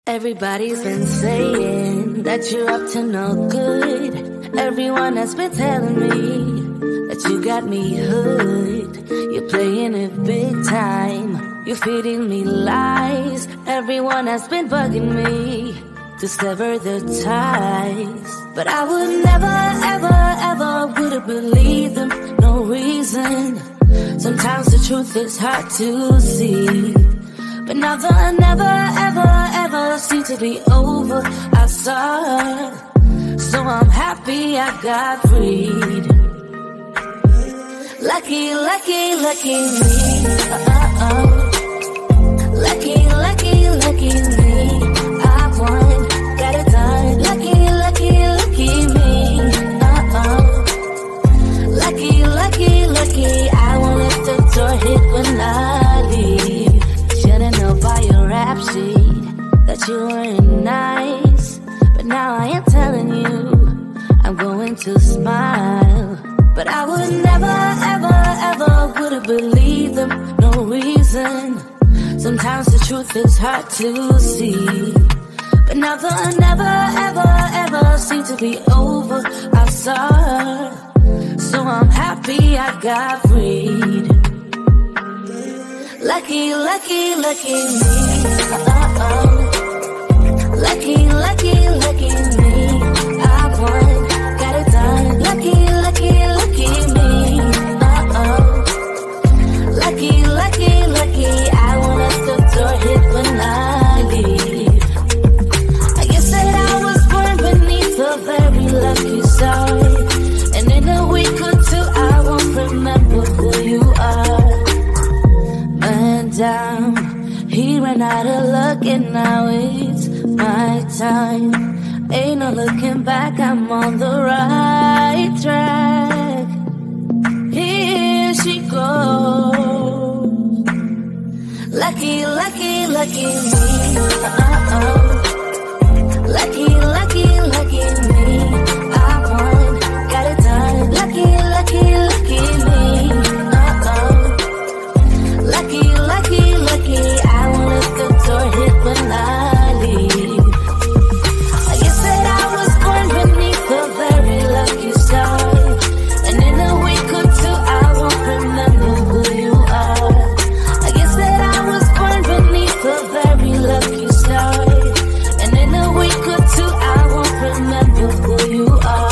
Everybody's been saying that you're up to no good. Everyone has been telling me that you got me hooked. You're playing it big time. You're feeding me lies. Everyone has been bugging me to sever the ties. But I would never, ever, ever would have believed them. No reason. Sometimes the truth is hard to see. But now the never, ever, ever seemed to be over. I saw her, so I'm happy I got freed. Lucky, lucky, lucky me. Lucky, lucky, lucky me. I won, got it done. Lucky, lucky, lucky me. Lucky, lucky, lucky. I won't let the door hit when I leave. Should've known by your rap sheet that you weren't nice. But now I am telling you, I'm going to smile. But I would never, ever, ever would have believed them. No reason. Sometimes the truth is hard to see. But now the never, ever, ever seemed to be over. I saw her, so I'm happy I got freed. Lucky, lucky, lucky me. Lucky, lucky, lucky me. I won, got it done. Lucky, lucky, lucky me. Lucky, lucky, lucky. I won't let the door hit when I leave. I guess that I was born beneath a very lucky star. And in a week or two I won't remember who you are. Down. He ran out of luck and now it's my time. Ain't no looking back, I'm on the right track. Here she goes. Lucky, lucky, lucky me. Lucky, lucky, lucky me. I won, got it done. Lucky, lucky, lucky me. Lucky, lucky, lucky, I won't let the door hit when I leave. I guess that I was born beneath a very lucky star. And in a week or two I won't remember who you are. I guess that I was born beneath a very lucky star. And in a week or two I won't remember who you are.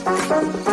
you.